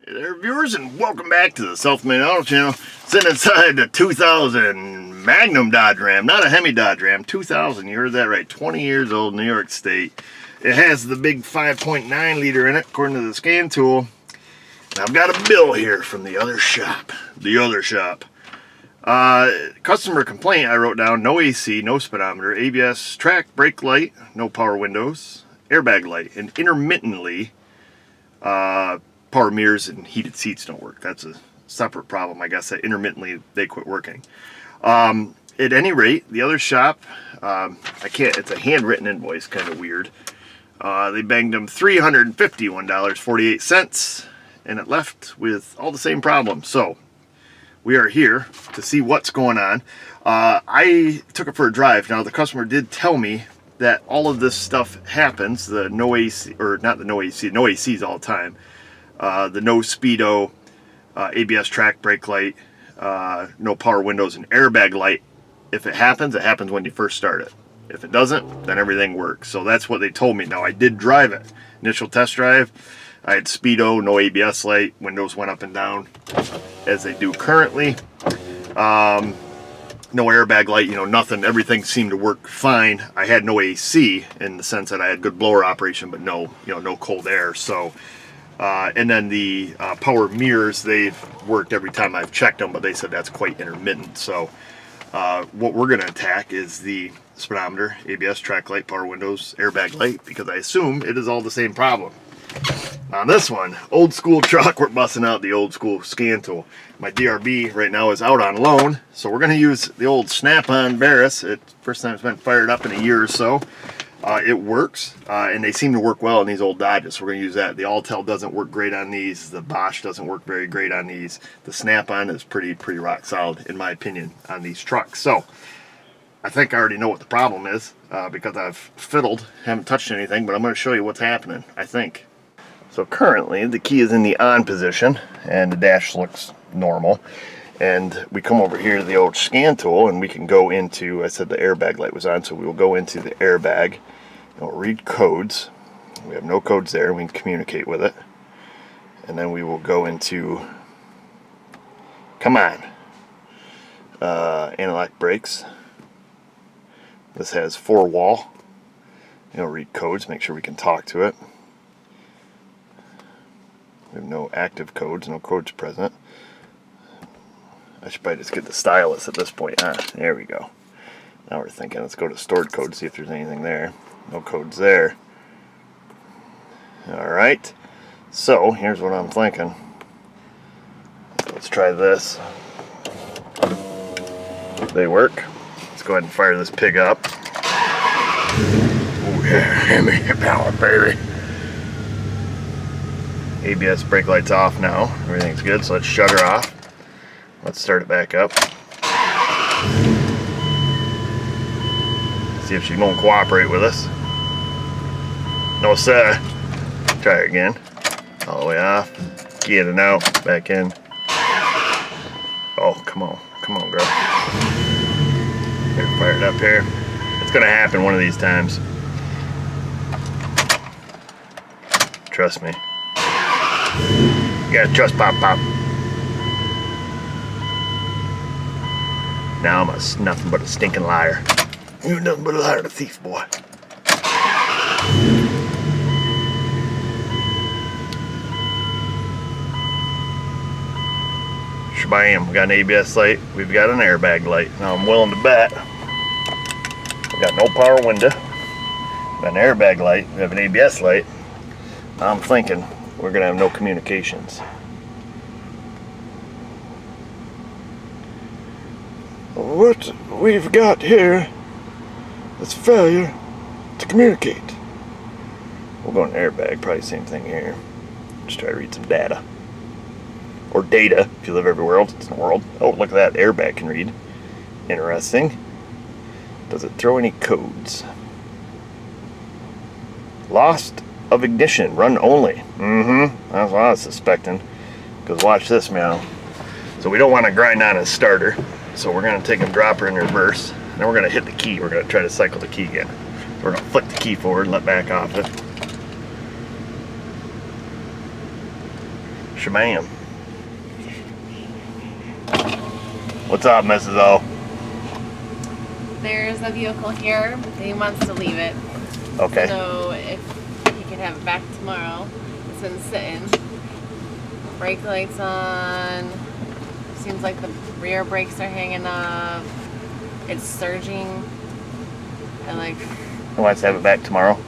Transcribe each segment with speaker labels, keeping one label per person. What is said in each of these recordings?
Speaker 1: Hey there, viewers, and welcome back to the Self-Made Auto Channel. Sitting inside the 2000 Magnum Dodge Ram, not a Hemi Dodge Ram, 2000, you heard that right, 20 years old, New York State. It has the big 5.9 liter in it, according to the scan tool. And I've got a bill here from the other shop. Customer complaint I wrote down: no AC, no speedometer, ABS, track, brake light, no power windows, airbag light, and intermittently power mirrors and heated seats don't work. That's a separate problem, I guess, that intermittently they quit working. At any rate, the other shop, it's a handwritten invoice, kind of weird. They banged them $351.48, and it left with all the same problems. So we are here to see what's going on. I took it for a drive. Now, the customer did tell me that all of this stuff happens, the no AC, or not the no AC, no ACs all the time. The no speedo, ABS, track, brake light, no power windows, and airbag light. If it happens when you first start it. If it doesn't, then everything works. So that's what they told me. Now, I did drive it. Initial test drive, I had speedo, no ABS light, windows went up and down as they do currently. No airbag light, nothing. Everything seemed to work fine. I had no AC in the sense that I had good blower operation, but no cold air. So, and then the power mirrors, they've worked every time I've checked them, but they said that's quite intermittent. So, what we're going to attack is the speedometer, ABS, track light, power windows, airbag light, because I assume it is all the same problem. On this one, old school truck, we're busting out the old school scan tool. My DRB right now is out on loan, so we're going to use the old Snap-on Barris. It's first time it's been fired up in a year or so. It works, and they seem to work well in these old Dodges, so we're going to use that. The Alltel doesn't work great on these. The Bosch doesn't work very great on these. The Snap-on is pretty rock solid, in my opinion, on these trucks. So I think I already know what the problem is, because I've fiddled, haven't touched anything, but I'm going to show you what's happening, I think. So currently the key is in the on position and the dash looks normal, and we come over here to the old scan tool and we can go into, I said the airbag light was on, so we will go into the airbag and we'll read codes. We have no codes there, we can communicate with it, and then we will go into, come on, analog brakes. This has 4-wall. Read codes, make sure we can talk to it. We have no active codes, no codes present. I should probably just get the stylus at this point. There we go. Now we're thinking. Let's go to stored codes, see if there's anything there. No codes there. Alright. So, here's what I'm thinking. Let's try this. They work. Let's go ahead and fire this pig up. Oh yeah, give me the power, baby. ABS brake light's off now. Everything's good, so let's shut her off. Let's start it back up. See if she won't cooperate with us. No sir. Try her again. All the way off. Key in and out. Back in. Oh, come on. Come on, girl. Here, fire it up here. It's gonna happen one of these times. Trust me. You gotta trust Pop. Now I'm nothing but a stinking liar. You're nothing but a liar and a thief, boy. Shabam, we got an ABS light, we've got an airbag light. Now I'm willing to bet we got no power window, we got an airbag light, we have an ABS light. I'm thinking we're gonna have no communications. What we've got here is failure to communicate. We'll go in airbag, probably same thing here. Just try to read some data. Or data, if you live everywhere else in the world. Oh, look at that, airbag can read. Interesting. Does it throw any codes? Lost of ignition, run only. That's what I was suspecting. Because watch this now. So we don't want to grind on a starter. So we're going to take and drop her in reverse. Then we're going to hit the key. We're going to try to cycle the key again. We're going to flick the key forward and let back off it. Shabam. What's up, Mrs. O?
Speaker 2: There's a vehicle here, but he wants to leave it.
Speaker 1: Okay.
Speaker 2: So if he can have it back tomorrow, it's been sitting. Brake lights on. Seems like the rear brakes are hanging up. It's surging. And like.
Speaker 1: He wants to have it back tomorrow.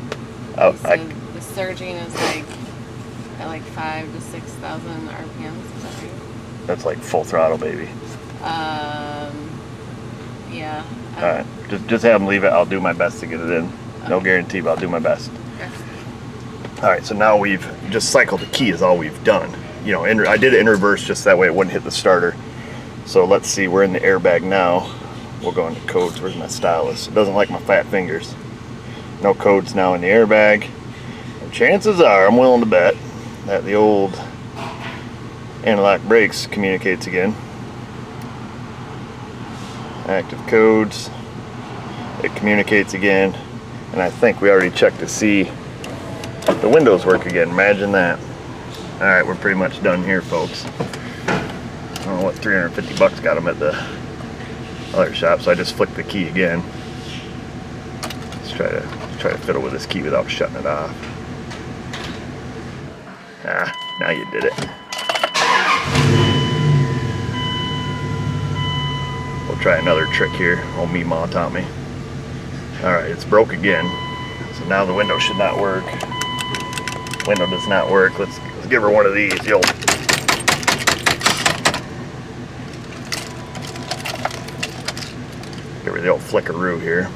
Speaker 1: Oh,
Speaker 2: the surging is like at like 5,000 to 6,000 RPMs. Is that right?
Speaker 1: That's like full throttle, baby.
Speaker 2: Yeah.
Speaker 1: All right, just have them leave it. I'll do my best to get it in. Okay. No guarantee, but I'll do my best. Okay. All right, so now we've just cycled the key is all we've done. You know, I did it in reverse just that way it wouldn't hit the starter. So let's see, we're in the airbag now. We'll go into codes. Where's my stylus? It doesn't like my fat fingers. No codes now in the airbag. And chances are, I'm willing to bet, that the old anti-lock brakes communicates again. Active codes. It communicates again. And I think we already checked to see if the windows work again. Imagine that. Alright, we're pretty much done here, folks. I don't know what 350 bucks got them at the other shop, so I just flicked the key again. Let's try to fiddle with this key without shutting it off. Ah, now you did it. We'll try another trick here. Old Meemaw taught me. Alright, it's broke again. So now the window should not work. Window does not work. Let's give her one of these. Give her the old flickaroo here.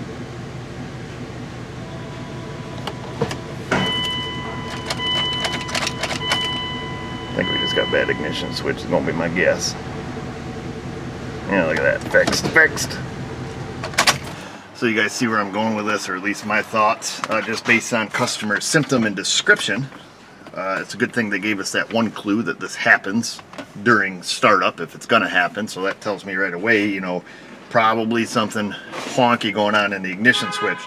Speaker 1: I think we just got bad ignition switch. It's gonna be my guess. Yeah, look at that. Fixed. So you guys see where I'm going with this, or at least my thoughts, just based on customer symptom and description. It's a good thing they gave us that one clue that this happens during startup, if it's gonna happen. So that tells me right away, you know, probably something wonky going on in the ignition switch.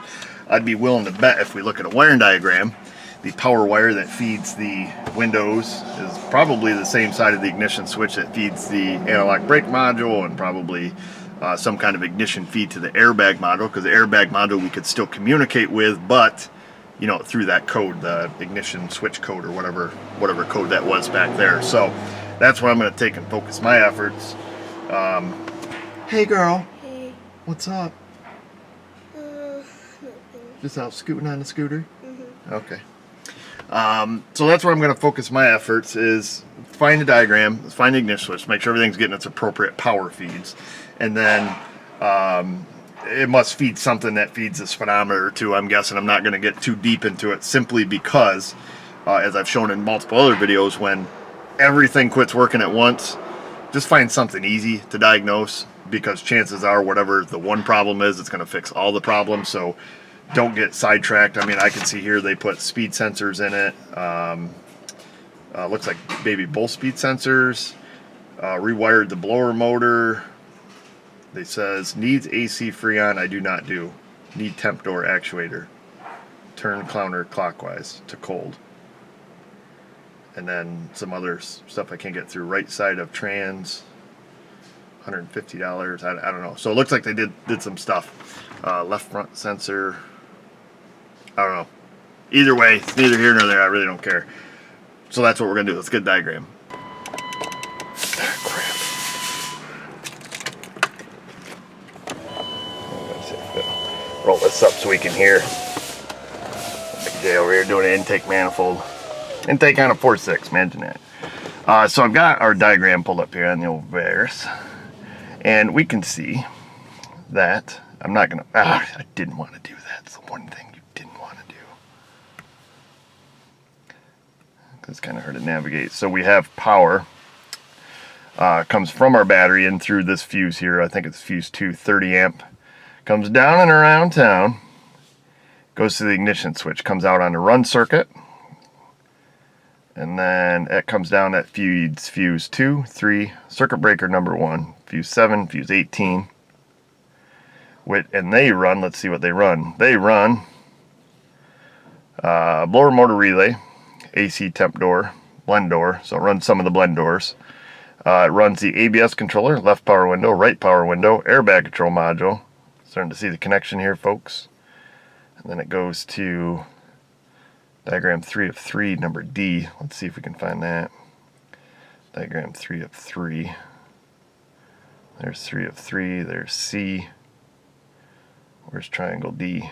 Speaker 1: I'd be willing to bet if we look at a wiring diagram, the power wire that feeds the windows is probably the same side of the ignition switch that feeds the anti-lock brake module, and probably some kind of ignition feed to the airbag module, because the airbag module we could still communicate with, but you know, through that code, the ignition switch code, or whatever code that was back there. So that's where I'm going to take and focus my efforts. Hey girl.
Speaker 3: Hey.
Speaker 1: What's up?
Speaker 3: Nothing.
Speaker 1: Just out scooting on the scooter?
Speaker 3: Mm-hmm.
Speaker 1: Okay. So that's where I'm going to focus my efforts, is find the diagram, find the ignition switch, make sure everything's getting its appropriate power feeds, and then it must feed something that feeds this speedometer too, I'm guessing. I'm not going to get too deep into it, simply because, as I've shown in multiple other videos, when everything quits working at once, just find something easy to diagnose, because chances are whatever the one problem is, it's going to fix all the problems. So don't get sidetracked. I mean, I can see here they put speed sensors in it. Looks like maybe both speed sensors. Rewired the blower motor. They says needs AC Freon. I do not do. Need temp door actuator. Turn counterclockwise to cold. And then some other stuff I can't get through. Right side of trans. $150. I don't know. So it looks like they did some stuff. Left front sensor. I don't know. Either way, it's neither here nor there. I really don't care. So that's what we're going to do. Let's get a diagram. Crap. Roll this up so we can hear. Big J over here doing an intake manifold. Intake on a 4.6, imagine that. So I've got our diagram pulled up here on the old Verus. And we can see that I'm not going to... I didn't want to do that. It's the one thing you didn't want to do. It's kind of hard to navigate. So we have power. Comes from our battery in through this fuse here. I think it's fuse 2, 30 amp. Comes down and around town. Goes to the ignition switch. Comes out on the run circuit. And then it comes down, that feeds fuse 2, 3, circuit breaker number 1, fuse 7, fuse 18. And they run, let's see what they run. They run blower motor relay, AC temp door, blend door, so it runs some of the blend doors. It runs the ABS controller, left power window, right power window, airbag control module. Starting to see the connection here, folks. And then it goes to diagram 3 of 3, number D. Let's see if we can find that. Diagram 3 of 3. There's 3 of 3. There's C. Where's triangle D?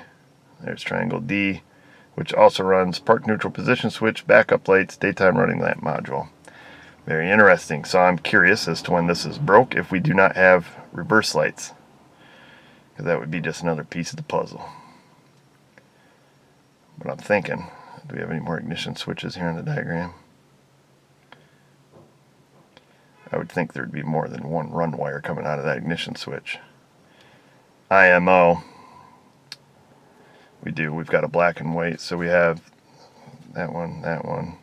Speaker 1: There's triangle D, which also runs park neutral position switch, backup lights, daytime running lamp module. Very interesting. So I'm curious as to when this is broke if we do not have reverse lights, because that would be just another piece of the puzzle. But I'm thinking, do we have any more ignition switches here on the diagram? I would think there'd be more than one run wire coming out of that ignition switch. IMO. We do. We've got a black and white, so we have that one, that one.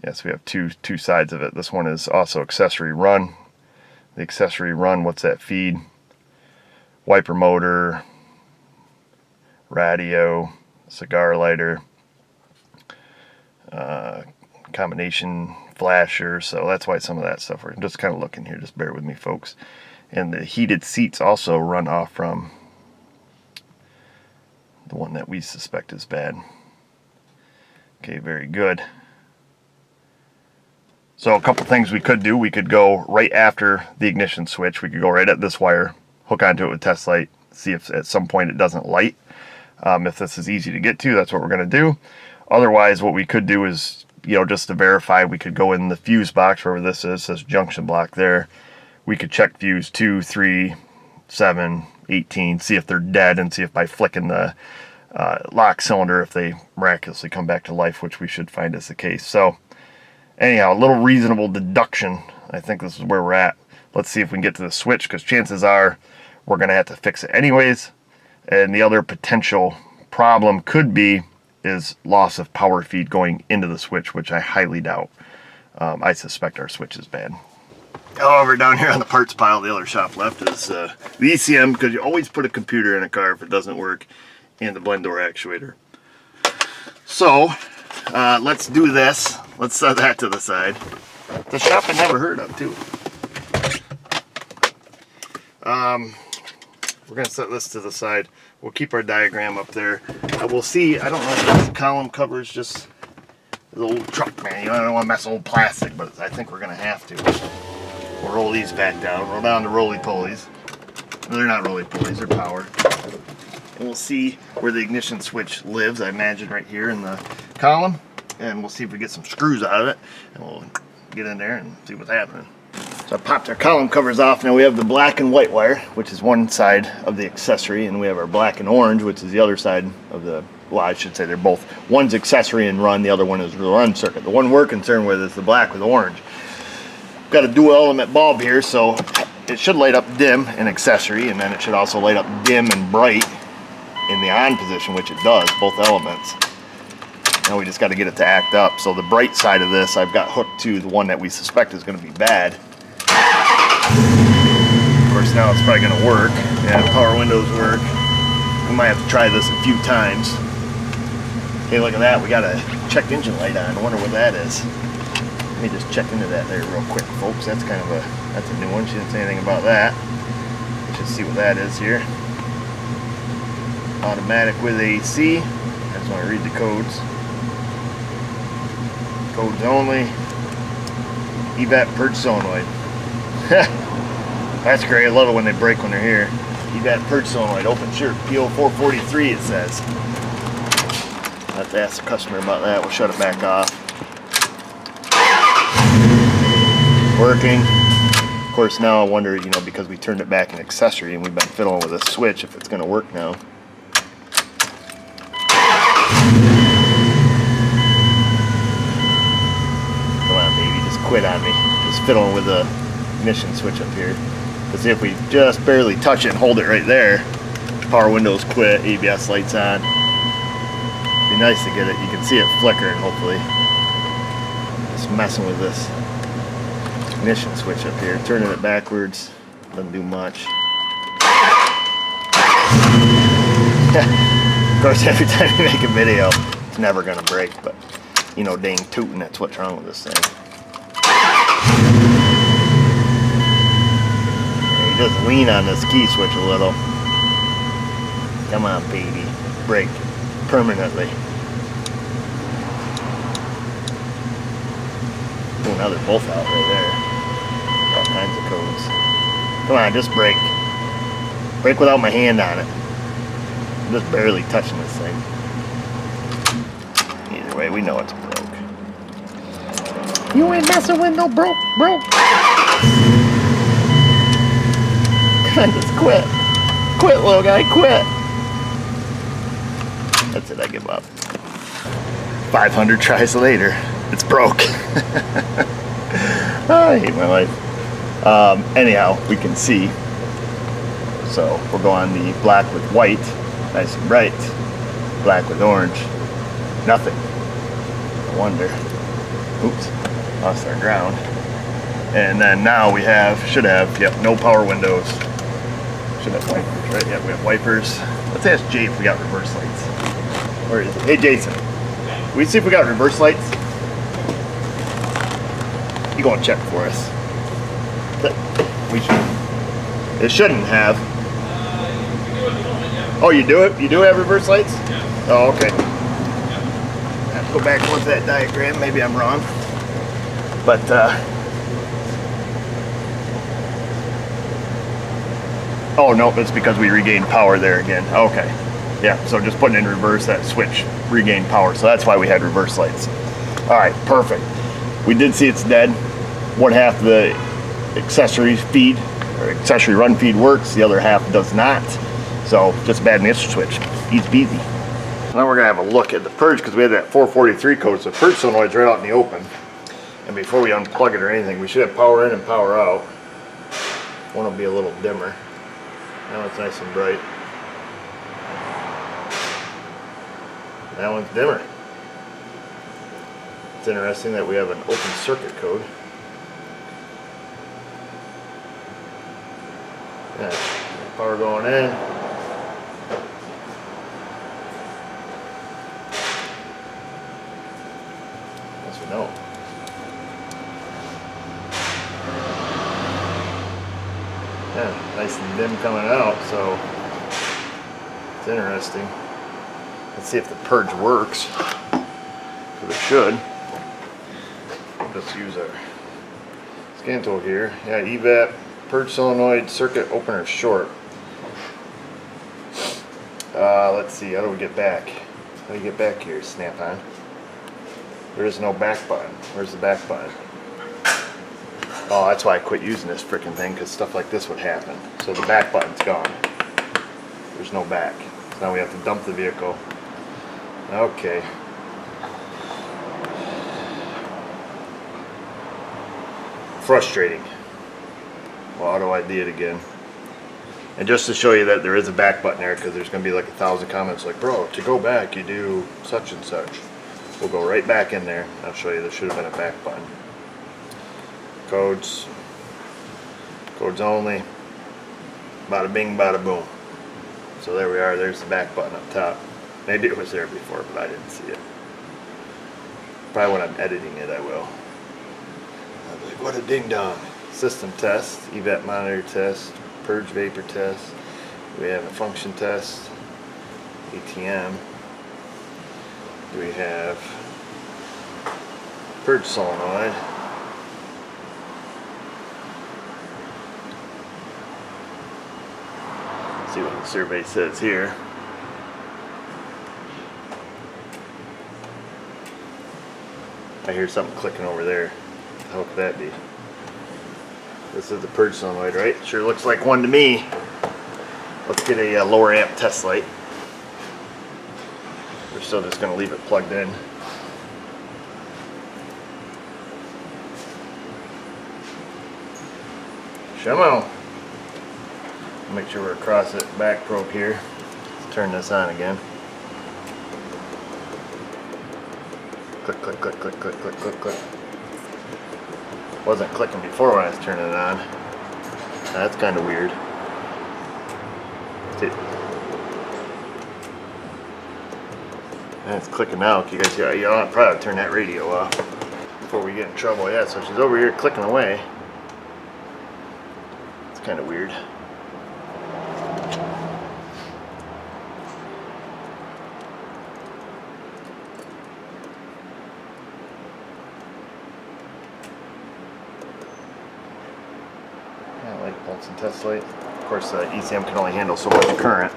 Speaker 1: Yes, we have two sides of it. This one is also accessory run. The accessory run, what's that feed? Wiper motor, radio, cigar lighter, combination flasher. So that's why some of that stuff, we're just kind of looking here. Just bear with me, folks. And the heated seats also run off from the one that we suspect is bad. Okay, very good. So a couple things we could do. We could go right after the ignition switch. We could go right at this wire, hook onto it with test light, see if at some point it doesn't light. If this is easy to get to, that's what we're going to do. Otherwise, what we could do is, just to verify, we could go in the fuse box, wherever this is, says junction block there. We could check fuse 2, 3, 7, 18, see if they're dead, and see if by flicking the lock cylinder, if they miraculously come back to life, which we should find is the case. So anyhow, a little reasonable deduction. I think this is where we're at. Let's see if we can get to the switch, because chances are we're going to have to fix it anyways. And the other potential problem could be is loss of power feed going into the switch, which I highly doubt. I suspect our switch is bad. However, down here on the parts pile, the other shop left is the ECM, because you always put a computer in a car if it doesn't work, and the blend door actuator. So let's do this. Let's set that to the side. The shop I never heard of, too. We're going to set this to the side. We'll keep our diagram up there. We'll see. I don't know if this column covers just the old truck, man. I don't want to mess with old plastic, but I think we're going to have to. We'll roll these back down. Roll down the roly-polies. No, they're not roly-polies. They're power. And we'll see where the ignition switch lives. I imagine right here in the column. And we'll see if we get some screws out of it. And we'll get in there and see what's happening. So I popped our column covers off. Now we have the black and white wire, which is one side of the accessory, and we have our black and orange, which is the other side of the, well, I should say they're both, one's accessory and run, the other one is the run circuit. The one we're concerned with is the black with orange. Got a dual element bulb here, so it should light up dim and accessory, and then it should also light up dim and bright in the on position, which it does, both elements. Now we just got to get it to act up. So the bright side of this I've got hooked to the one that we suspect is going to be bad. Of course, now it's probably going to work. Yeah, power windows work. We might have to try this a few times. Hey, look at that. We got a check engine light on. I wonder what that is. Let me just check into that there real quick, folks. That's kind of that's a new one. She didn't say anything about that. Let's just see what that is here. Automatic with AC. I just want to read the codes. Codes only. Evap Purge solenoid. That's great. I love it when they break when they're here. Evap Purge solenoid. Open shirt. PO443 it says. I'll have to ask the customer about that. We'll shut it back off. Working. Of course, now I wonder, because we turned it back in accessory and we've been fiddling with a switch, if it's going to work now. Come on, baby, just quit on me. Just fiddling with the ignition switch up here. Because if we just barely touch it and hold it right there, power windows quit, ABS lights on. Be nice to get it. You can see it flickering, hopefully. Just messing with this ignition switch up here. Turning it backwards doesn't do much. Of course, every time you make a video, it's never going to break, but You know, dang tootin', that's what's wrong with this thing. Yeah, he does lean on this key switch a little. Come on, baby. Brake permanently. Oh, now they're both out right there. All kinds of codes. Come on, just brake. Brake without my hand on it. I'm just barely touching this thing. Either way, we know it's broke. You ain't messing with no broke. Come on, just quit. Quit, little guy, quit. That's it, I give up. 500 tries later, it's broke. I hate my life. Anyhow, we can see. So we'll go on the black with white, nice and bright. Black with orange, nothing. No wonder. Oops, lost our ground. And then now we should have, yep, no power windows. Should have wipers, right? Yep, we have wipers. Let's ask Jay if we got reverse lights. Where is it? Hey, Jason. We see if we got reverse lights. You go and check for us. We should. It shouldn't have. Oh, you do it? You do have reverse lights? Oh, okay. I have to go back and look at that diagram. Maybe I'm wrong. But, oh, no, it's because we regained power there again. Okay. Yeah, so just putting in reverse, that switch regained power. So that's why we had reverse lights. All right, perfect. We did see it's dead. One half of the accessory feed, or accessory run feed works. The other half does not. So just bad mixture switch. Easy peasy. Now we're gonna have a look at the purge because we had that 443 code. So the purge solenoid's right out in the open. And before we unplug it or anything, we should have power in and power out. One will be a little dimmer. Now it's nice and bright. That one's dimmer. It's interesting that we have an open circuit code. Yeah, power going in. Yes or no? Yeah, nice and dim coming out, so it's interesting. Let's see if the purge works. Because it should. We'll just use our scan tool here. Yeah, evap, purge solenoid, circuit opener short. Let's see, how do we get back? How do you get back here, snap-on? There is no back button. Where's the back button? Oh, that's why I quit using this frickin' thing, because stuff like this would happen. So the back button's gone. There's no back. So now we have to dump the vehicle. Okay. Frustrating. Well, auto ID it again. And just to show you that there is a back button there, because there's going to be like 1,000 comments like, bro, to go back you do such and such. We'll go right back in there. I'll show you there should have been a back button. Codes. Codes only. Bada bing, bada boom. So there we are. There's the back button up top. Maybe it was there before, but I didn't see it. Probably when I'm editing it, I will. I'll be like, what a ding dong. System test, evap monitor test, purge vapor test. We have a function test, ATM. We have purge solenoid. Let's see what the survey says here. I hear something clicking over there. How could that be? This is the purge solenoid, right? Sure looks like one to me. Let's get a lower amp test light. We're still just going to leave it plugged in. Shamo. Make sure we're across it. Back probe here. Let's turn this on again. Click, click, click, click, click, click, click, click. Wasn't clicking before when I was turning it on. That's kind of weird. It's clicking now. You guys, I'll probably turn that radio off before we get in trouble. Yeah, so she's over here clicking away. It's kind of weird. Yeah, light pulse and test light. Of course, the ECM can only handle so much current.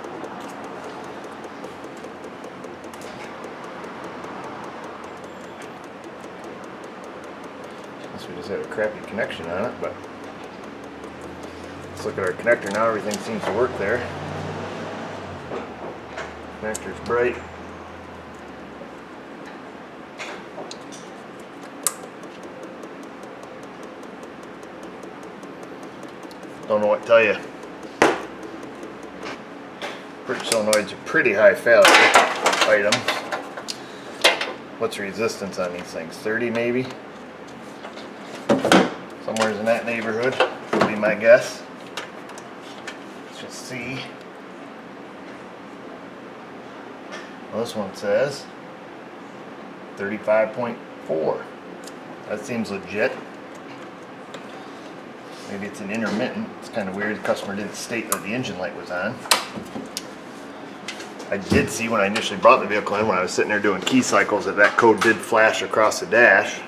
Speaker 1: We just had a crappy connection on it, but let's look at our connector now. Everything seems to work there. Connector's bright. Don't know what to tell you. Purge solenoid's a pretty high failure item. What's resistance on these things? 30 maybe? Somewhere in that neighborhood would be my guess. Let's just see. Well, this one says 35.4. That seems legit. Maybe it's an intermittent. It's kind of weird. The customer didn't state that the engine light was on. I did see when I initially brought the vehicle in, when I was sitting there doing key cycles, that code did flash across the dash.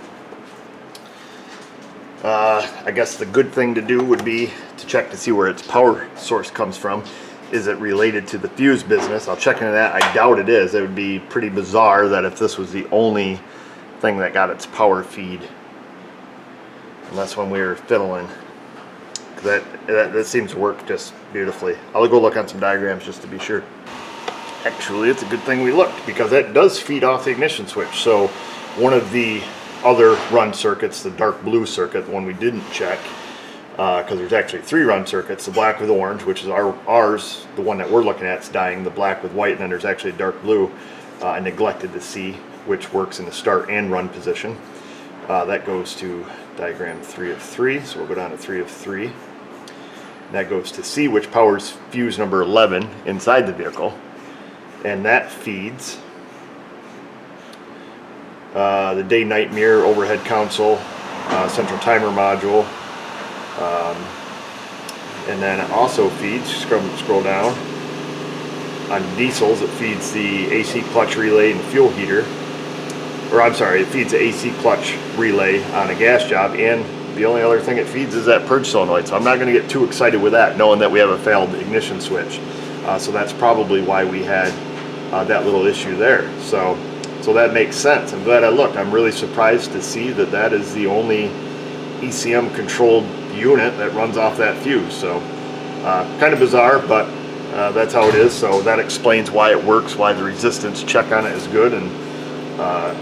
Speaker 1: I guess the good thing to do would be to check to see where its power source comes from. Is it related to the fuse business? I'll check into that. I doubt it is. It would be pretty bizarre that if this was the only thing that got its power feed, unless when we were fiddling. That seems to work just beautifully. I'll go look on some diagrams just to be sure. Actually, it's a good thing we looked, because that does feed off the ignition switch. So one of the other run circuits, the dark blue circuit, the one we didn't check, because there's actually 3 run circuits, the black with orange, which is ours, the one that we're looking at is dying, the black with white, and then there's actually a dark blue. I neglected to see which works in the start and run position. That goes to diagram 3 of 3, so we'll go down to 3 of 3. That goes to C, which powers fuse number 11 inside the vehicle, and that feeds the day-night mirror, overhead console, central timer module, and then it also feeds, scroll down, on diesels it feeds the AC clutch relay and fuel heater, or I'm sorry, it feeds the AC clutch relay on a gas job, and the only other thing it feeds is that purge solenoid. So I'm not going to get too excited with that, knowing that we have a failed ignition switch. So that's probably why we had that little issue there. So that makes sense. I'm glad I looked. I'm really surprised to see that that is the only ECM controlled unit that runs off that fuse. So kind of bizarre, but that's how it is. So that explains why it works, why the resistance check on it is good, and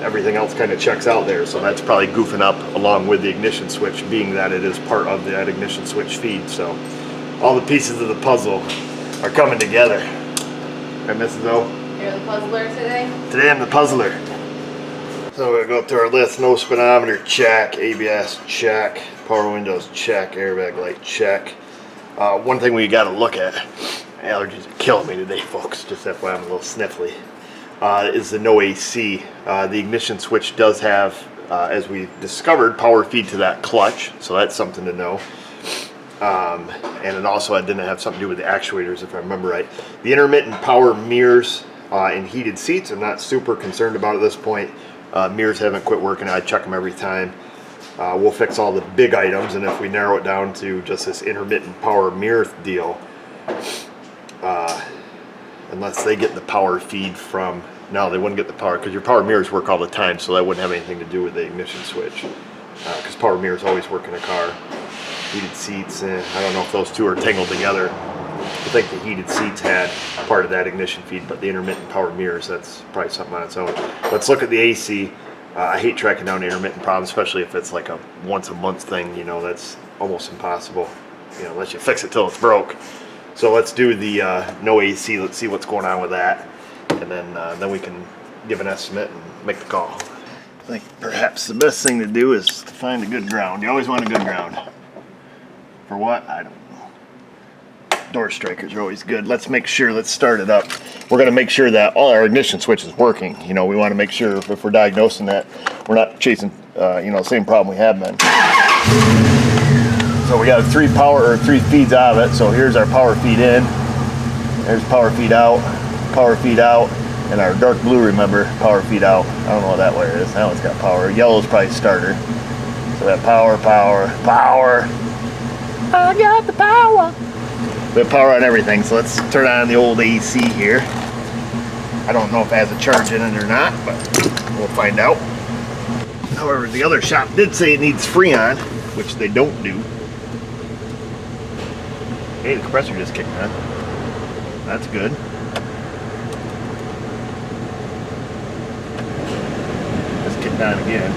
Speaker 1: everything else kind of checks out there. So that's probably goofing up along with the ignition switch, being that it is part of that ignition switch feed. So all the pieces of the puzzle are coming together. Right, Mrs. O?
Speaker 2: You're the puzzler today?
Speaker 1: Today I'm the puzzler. So we're going to go through our list. No speedometer, check. ABS, check. Power windows, check. Airbag light, check. One thing we got to look at, allergies are killing me today, folks, just FYI, I'm a little sniffly, is the no AC. The ignition switch does have, as we discovered, power feed to that clutch, so that's something to know. And it also didn't have something to do with the actuators, if I remember right. The intermittent power mirrors and heated seats, I'm not super concerned about at this point. Mirrors haven't quit working. I check them every time. We'll fix all the big items, and if we narrow it down to just this intermittent power mirror deal, unless they get the power feed from, no, they wouldn't get the power, because your power mirrors work all the time, so that wouldn't have anything to do with the ignition switch, because power mirrors always work in a car. Heated seats, I don't know if those two are tangled together. I think the heated seats had part of that ignition feed, but the intermittent power mirrors, that's probably something on its own. Let's look at the AC. I hate tracking down intermittent problems, especially if it's like a once a month thing, you know, that's almost impossible, you know, unless you fix it till it's broke. So let's do the no AC, let's see what's going on with that, and then we can give an estimate and make the call. I think perhaps the best thing to do is to find a good ground. You always want a good ground. For what? I don't know. Door strikers are always good. Let's make sure, let's start it up. We're gonna make sure that all our ignition switch is working. You know, we wanna make sure if we're diagnosing that, we're not chasing, you know, the same problem we have been. So we got 3 feeds out of it. So here's our power feed in. There's power feed out, and our dark blue, remember, power feed out. I don't know what that wire is. That one's got power. Yellow's probably starter. So we have power. I got the power. We have power on everything, so let's turn on the old AC here. I don't know if it has a charge in it or not, but we'll find out. However, the other shop did say it needs Freon, which they don't do. Hey, the compressor just kicked on. That's good. Just kicked on again.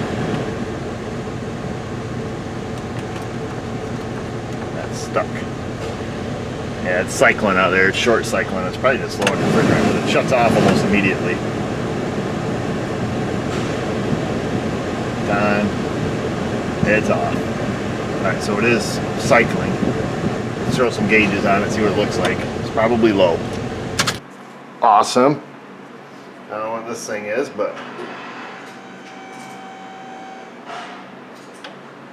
Speaker 1: That's stuck. Yeah, it's cycling out there. It's short cycling. It's probably just slowing the refrigerant. It shuts off almost immediately. On. It's off. Alright, so it is cycling. Let's throw some gauges on it, see what it looks like. It's probably low. Awesome. I don't know what this thing is, but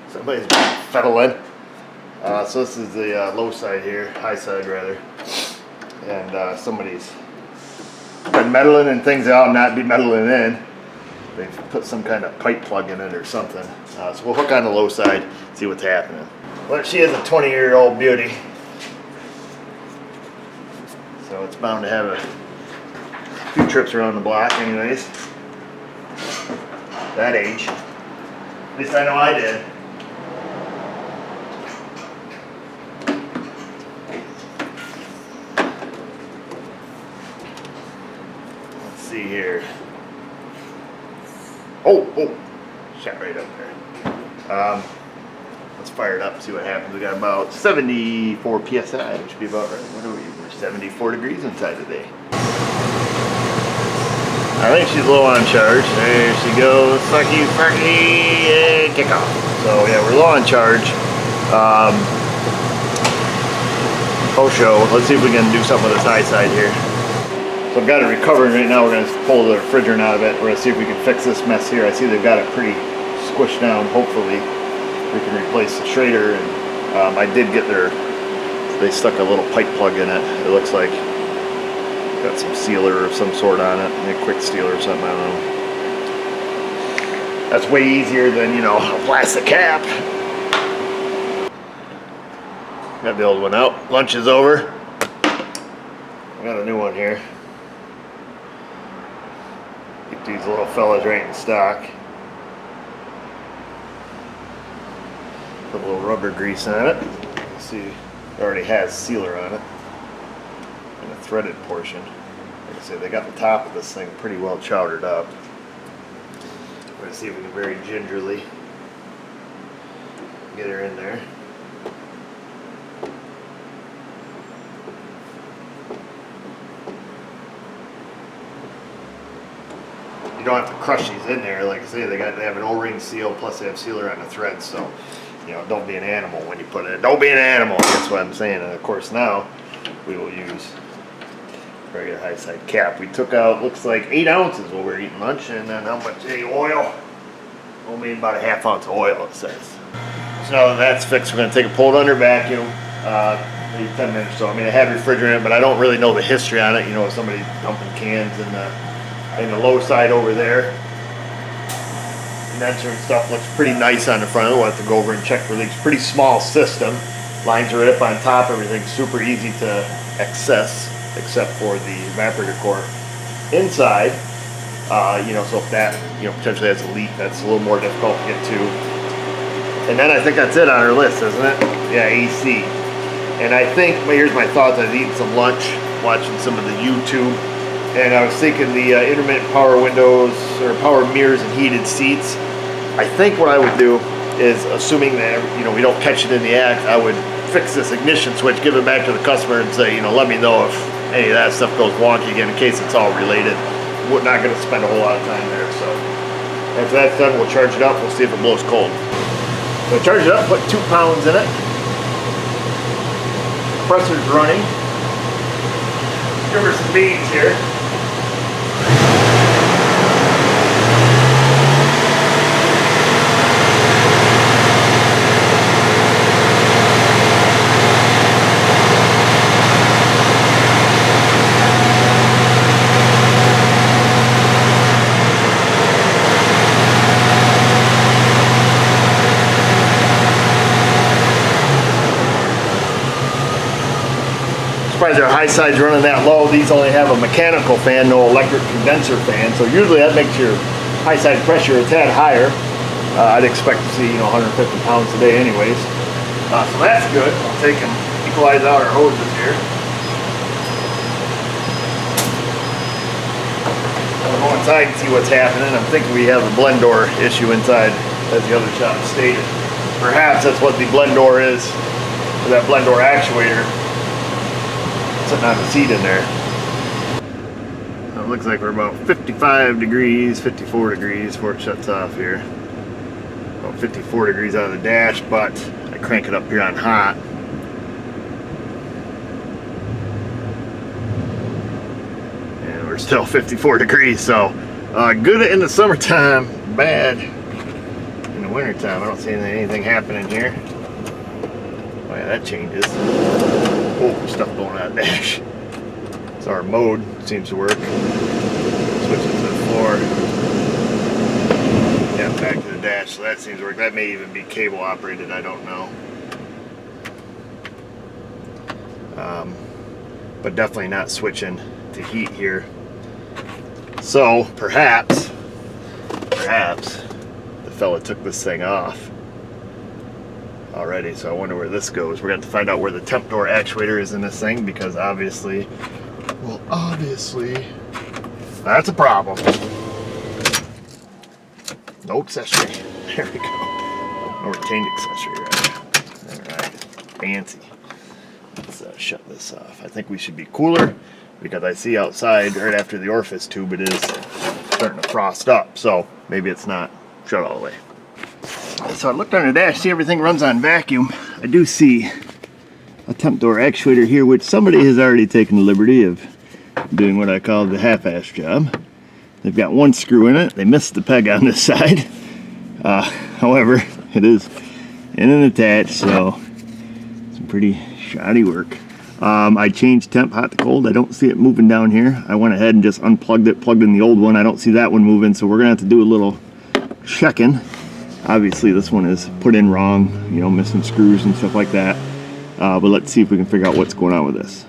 Speaker 1: somebody's fiddling. So this is the low side here, high side rather. And somebody's been meddling in things they ought not be meddling in. They've put some kind of pipe plug in it or something. So we'll hook on the low side, see what's happening. Well, she is a 20-year-old beauty. So it's bound to have a few trips around the block anyways. That age. At least I know I did. Let's see here. Oh, shot right up there. Let's fire it up and see what happens. We got about 74 PSI, which would be about right. What are we? We're 74 degrees inside today. I think she's low on charge. There she goes. Sucky, and kick off. So yeah, we're low on charge. Show. Let's see if we can do something with this high side here. So I've got it recovering right now. We're going to pull the refrigerant out of it. We're going to see if we can fix this mess here. I see they've got it pretty squished down. Hopefully we can replace the Schrader. And I did get they stuck a little pipe plug in it. It looks like got some sealer of some sort on it. Maybe a quick sealer or something, I don't know. That's way easier than, you know, a plastic cap. Got the old one out. Lunch is over. I got a new one here. Get these little fellas right in stock. Put a little rubber grease on it. You see, it already has sealer on it. And a threaded portion. Like I said, they got the top of this thing pretty well chowdered up. We're going to see if we can very gingerly get her in there. You don't have to crush these in there. Like I say, they have an O-ring seal, plus they have sealer on the thread. So, you know, don't be an animal when you put it in. Don't be an animal. That's what I'm saying. And of course, now we will use regular high side cap. We took out, looks like 8 ounces while we were eating lunch, and then how much oil? Only about a ½ ounce of oil, it says. So now that that's fixed, we're going to take a pull it under vacuum. Maybe 10 minutes or so. I mean, it had refrigerant, but I don't really know the history on it. You know, somebody dumping cans in the low side over there. Condenser and stuff looks pretty nice on the front. We'll have to go over and check for leaks. Pretty small system. Lines are right up on top. Everything's super easy to access, except for the evaporator core. Inside, you know, so if that, you know, potentially has a leak, that's a little more difficult to get to. And then I think that's it on our list, isn't it? Yeah, AC. And I think, well, here's my thoughts. I was eating some lunch, watching some of the YouTube, and I was thinking the intermittent power windows or power mirrors and heated seats. I think what I would do is, assuming that, you know, we don't catch it in the act, I would fix this ignition switch, give it back to the customer, and say, you know, let me know if any of that stuff goes wonky again, in case it's all related. We're not going to spend a whole lot of time there. So after that's done, we'll charge it up. We'll see if it blows cold. So charge it up, put 2 pounds in it. Compressor's running. Give her some beans here. Surprised our high side's running that low. These only have a mechanical fan, no electric condenser fan. So usually that makes your high side pressure a tad higher. I'd expect to see, 150 pounds a day anyways. So that's good. I'll take and equalize out our hoses here. I'll go inside and see what's happening. I'm thinking we have a blend door issue inside, as the other shop stated. Perhaps that's what the blend door is, or that blend door actuator. Sitting on the seat in there. So it looks like we're about 55 degrees, 54 degrees before it shuts off here. About 54 degrees out of the dash, but I crank it up here on hot. And we're still 54 degrees, so good in the summertime, bad in the wintertime. I don't see anything happening here. Oh yeah, that changes. Oh, stuff going on the dash. So our mode seems to work. Switch it to the floor. Yeah, back to the dash. So that seems to work. That may even be cable operated. I don't know. But definitely not switching to heat here. So perhaps the fella took this thing off already, so I wonder where this goes. We're going to have to find out where the temp door actuator is in this thing, because obviously that's a problem. No accessory. There we go. No retained accessory, right? Alright. Fancy. Let's shut this off. I think we should be cooler, because I see outside right after the orifice tube it is starting to frost up, so maybe it's not shut all the way. So I looked on the dash, see everything runs on vacuum. I do see a temp door actuator here, which somebody has already taken the liberty of doing what I call the half-ass job. They've got one screw in it. They missed the peg on this side. However, it is in and attached, so some pretty shoddy work. I changed temp hot to cold. I don't see it moving down here. I went ahead and just unplugged it, plugged in the old one. I don't see that one moving, so we're gonna have to do a little checking. Obviously this one is put in wrong, missing screws and stuff like that. But let's see if we can figure out what's going on with this.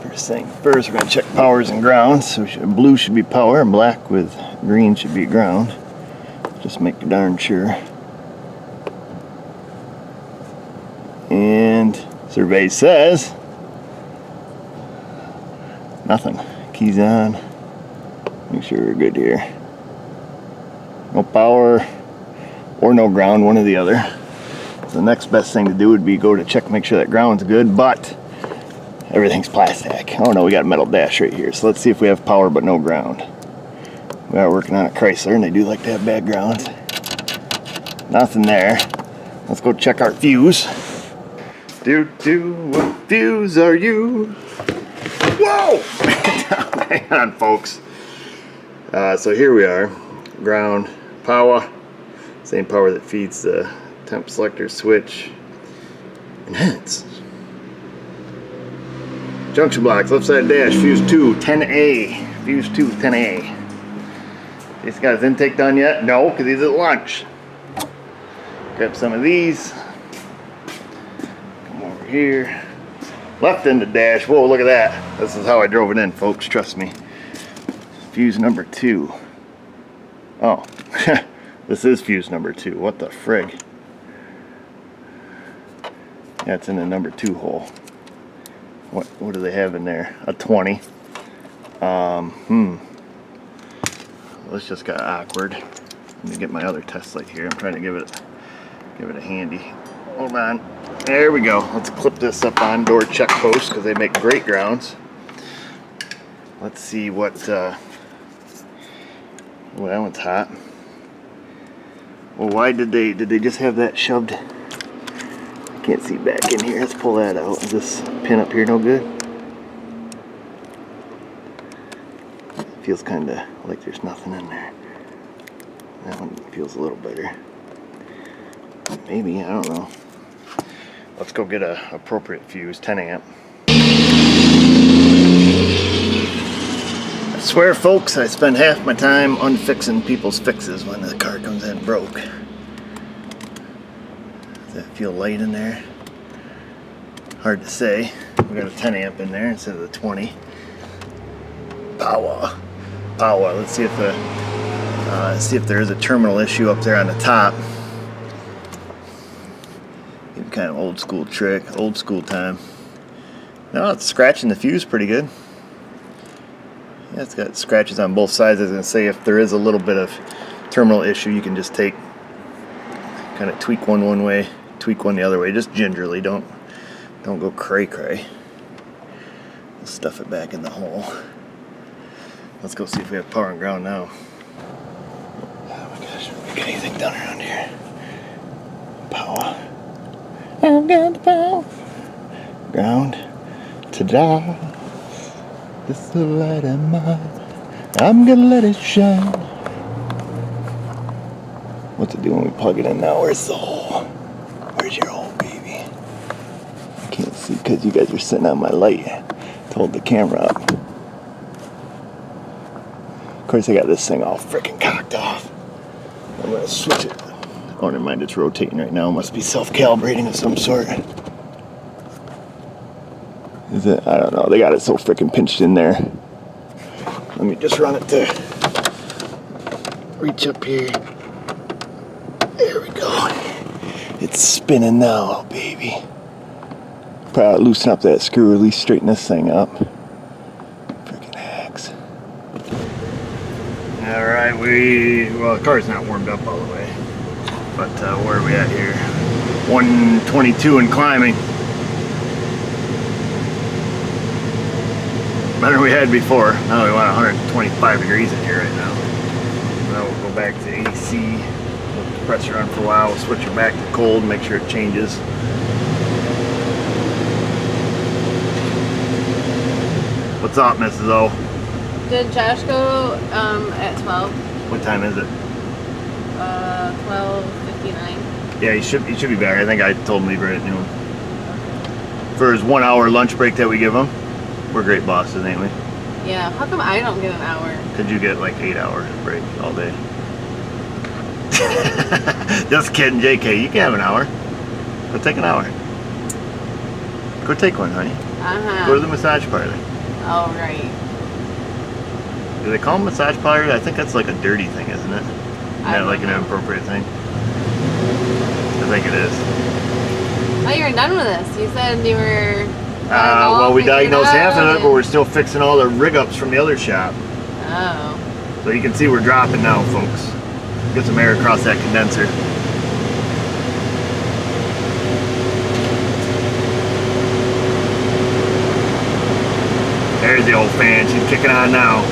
Speaker 1: First thing first, we're going to check powers and grounds. So blue should be power and black with green should be ground. Just make darn sure. And survey says nothing. Keys on. Make sure we're good here. No power or no ground, one or the other. So the next best thing to do would be go to check, make sure that ground's good, but everything's plastic. Oh no, we got a metal dash right here. So let's see if we have power but no ground. We are working on a Chrysler and they do like to have bad grounds. Nothing there. Let's go check our fuse. What fuse are you? Whoa! Hang on, folks. So here we are. Ground, power, same power that feeds the temp selector switch. Enhance. Junction blocks, left side dash, fuse 2, 10A. Fuse 2, 10A. This got his intake done yet? No, because he's at lunch. Grab some of these. Come over here. Left end of dash. Whoa, look at that. This is how I drove it in, folks. Trust me. Fuse number 2. Oh, this is fuse number 2. What the frig? That's in the number 2 hole. What do they have in there? A 20. This just got awkward. Let me get my other test light here. I'm trying to give it a handy. Hold on. There we go. Let's clip this up on door check post because they make great grounds. Let's see what. Well, that one's hot. Well, why did they just have that shoved Can't see back in here. Let's pull that out. Is this pin up here no good? Feels kind of like there's nothing in there. That one feels a little better. Maybe, I don't know. Let's go get a appropriate fuse, 10 amp. I swear, folks, I spend half my time unfixing people's fixes when the car comes in broke. Does that feel light in there? Hard to say. We got a 10 amp in there instead of the 20. Power. Let's see if there is a terminal issue up there on the top. Kind of old school trick, old school time. No, it's scratching the fuse pretty good. Yeah, it's got scratches on both sides. I was going to say, if there is a little bit of terminal issue, you can just kind of tweak one way, tweak one the other way, just gingerly. Don't go cray. We'll stuff it back in the hole. Let's go see if we have power and ground now. Oh my gosh, we get anything done around here? Power. I've got the power. Ground. Ta-da. This is the light of mine. I'm gonna let it shine. What's it do when we plug it in now? Where's the hole? Where's your hole, baby? I can't see because you guys are sitting on my light to hold the camera up. Of course, I got this thing all freaking cocked off. I'm gonna switch it. Oh, never mind, it's rotating right now. It must be self-calibrating of some sort. Is it? I don't know. They got it so freaking pinched in there. Let me just run it to reach up here. There we go. It's spinning now, baby. Probably loosen up that screw release, straighten this thing up. Freaking hacks. Alright, well, the car's not warmed up all the way. But where are we at here? 122 and climbing. Better than we had before. Now we want 125 degrees in here right now. Now we'll go back to AC. Let the compressor on for a while. We'll switch it back to cold, make sure it changes. What's up, Mrs. O?
Speaker 2: Did Josh go at 12?
Speaker 1: What time is it?
Speaker 2: 12:59.
Speaker 1: Yeah, he should be back. I think I told him leave right at noon. For his 1 hour lunch break that we give him. We're great bosses, ain't we?
Speaker 2: Yeah, how come I don't get an hour?
Speaker 1: Could you get like 8 hours break all day? Just kidding, JK. You can have an hour. Go take an hour. Go take one, honey. Go to the massage parlor.
Speaker 2: Oh, right.
Speaker 1: Do they call them massage parlor? I think that's like a dirty thing, isn't it? Isn't that like an inappropriate thing? I think it is.
Speaker 2: Oh, you're done with this. You said you were...
Speaker 1: well, we diagnosed half of it, but we're still fixing all the rig-ups from the other shop.
Speaker 2: Oh.
Speaker 1: So you can see we're dropping now, folks. Get some air across that condenser. There's the old fan. She's kicking on now.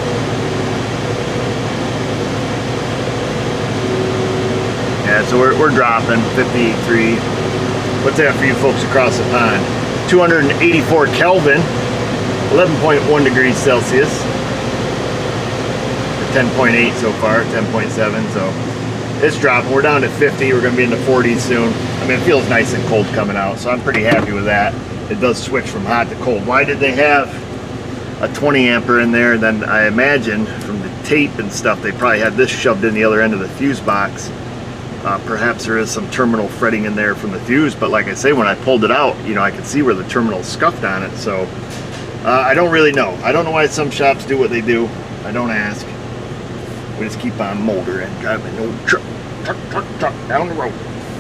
Speaker 1: Yeah, so we're dropping 53. What's that for you folks across the pond? 284 Kelvin, 11.1 degrees Celsius. 10.8 so far, 10.7. So it's dropping. We're down to 50. We're going to be in the 40s soon. I mean, it feels nice and cold coming out, so I'm pretty happy with that. It does switch from hot to cold. Why did they have a 20 ampere in there? Then I imagine from the tape and stuff, they probably had this shoved in the other end of the fuse box. Perhaps there is some terminal fretting in there from the fuse, but like I say, when I pulled it out, you know, I could see where the terminal's scuffed on it. So I don't really know. I don't know why some shops do what they do. I don't ask. We just keep on motoring, driving an old truck down the road.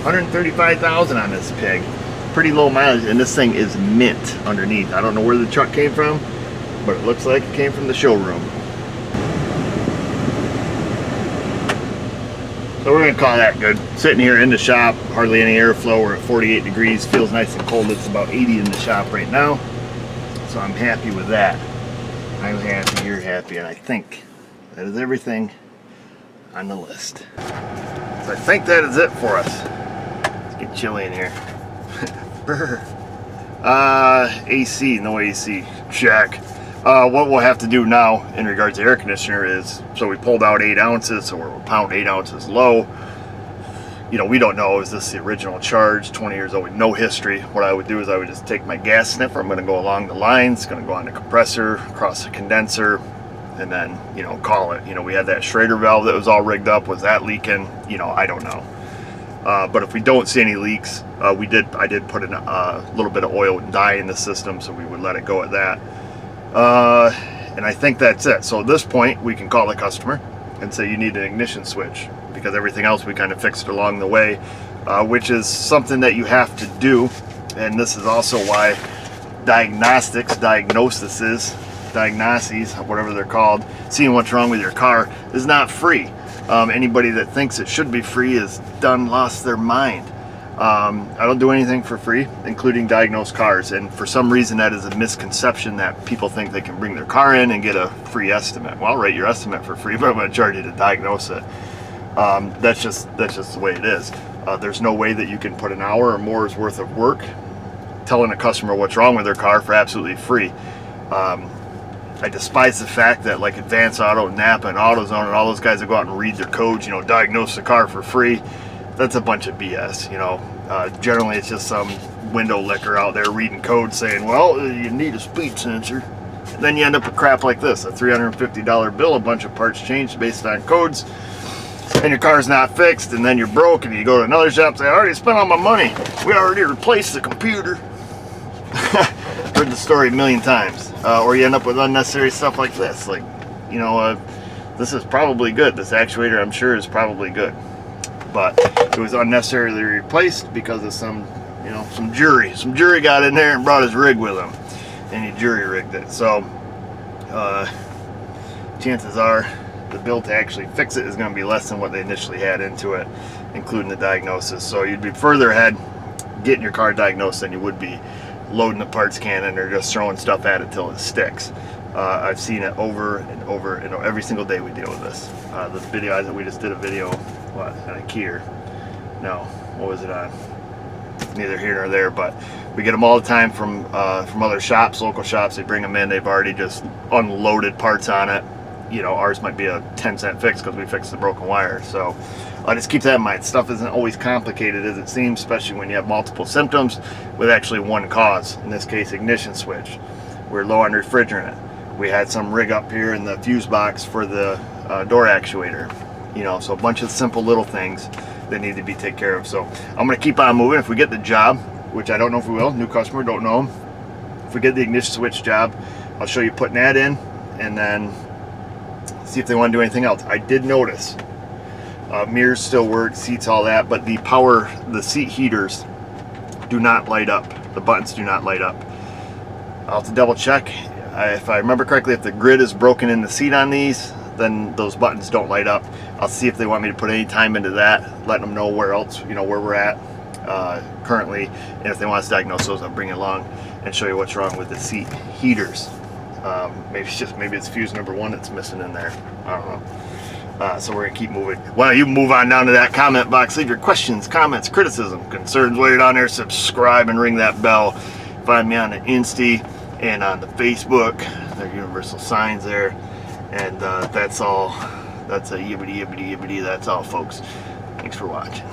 Speaker 1: 135,000 on this pig. Pretty low mileage, and this thing is mint underneath. I don't know where the truck came from, but it looks like it came from the showroom. So we're going to call that good. Sitting here in the shop, hardly any airflow. We're at 48 degrees, feels nice and cold. It's about 80 in the shop right now. So I'm happy with that. I'm happy, you're happy, and I think that is everything on the list. So I think that is it for us. It's getting chilly in here. AC, no AC. Check. What we'll have to do now in regards to air conditioner is, so we pulled out 8 ounces, so we're pound 8 ounces low. You know, we don't know, is this the original charge, 20 years old with no history. What I would do is I would just take my gas sniffer, I'm gonna go along the lines, gonna go on the compressor, across the condenser, and then, you know, call it. You know, we had that Schrader valve that was all rigged up. Was that leaking? You know, I don't know. But if we don't see any leaks, I did put in a little bit of oil and dye in the system, so we would let it go at that. And I think that's it. So at this point, we can call the customer and say you need an ignition switch, because everything else we kind of fixed along the way, which is something that you have to do. And this is also why diagnosis, whatever they're called, seeing what's wrong with your car, is not free. Anybody that thinks it should be free is lost their mind. I don't do anything for free, including diagnose cars, and for some reason that is a misconception that people think they can bring their car in and get a free estimate. Well, I'll write your estimate for free, but I'm going to charge you to diagnose it. That's just the way it is. There's no way that you can put an hour or more's worth of work telling a customer what's wrong with their car for absolutely free. I despise the fact that like Advance Auto, Napa, and AutoZone, and all those guys that go out and read their codes, you know, diagnose the car for free. That's a bunch of BS, you know. Generally, it's just some window licker out there reading code saying, well, you need a speed sensor. And then you end up with crap like this, a $350 bill, a bunch of parts changed based on codes, and your car's not fixed, and then you're broke, and you go to another shop and say, I already spent all my money. We already replaced the computer. Heard the story a million times. Or you end up with unnecessary stuff like this. Like, you know, this is probably good. This actuator, I'm sure, is probably good. But it was unnecessarily replaced because of some jury. Some jury got in there and brought his rig with him. And he jury rigged it. So, chances are the bill to actually fix it is going to be less than what they initially had into it, including the diagnosis. So you'd be further ahead getting your car diagnosed than you would be loading the parts cannon or just throwing stuff at it till it sticks. I've seen it over and over, and every single day we deal with this. The video that we just did a video, on a Kier. No, what was it on? Neither here nor there, but we get them all the time from other shops, local shops. They bring them in, they've already just unloaded parts on it. You know, ours might be a 10-cent fix because we fixed the broken wire. So just keep that in mind. Stuff isn't always complicated as it seems, especially when you have multiple symptoms with actually one cause. In this case, ignition switch. We're low on refrigerant. We had some rig up here in the fuse box for the door actuator. You know, so a bunch of simple little things that need to be taken care of. So I'm going to keep on moving. If we get the job, which I don't know if we will, new customer, don't know. If we get the ignition switch job, I'll show you putting that in, and then see if they want to do anything else. I did notice mirrors still work, seats, all that, but the seat heaters do not light up. The buttons do not light up. I'll have to double check. If I remember correctly, if the grid is broken in the seat on these, then those buttons don't light up. I'll see if they want me to put any time into that, letting them know where else, where we're at currently, and if they want us to diagnose those, I'll bring it along and show you what's wrong with the seat heaters. Maybe it's fuse number 1 that's missing in there. I don't know. So we're gonna keep moving. Well, you move on down to that comment box. Leave your questions, comments, criticism, concerns while you're down there. Subscribe and ring that bell. Find me on the Insta and on the Facebook. There are universal signs there. And that's all. That's a yibbity yibbity yibbity. That's all, folks. Thanks for watching.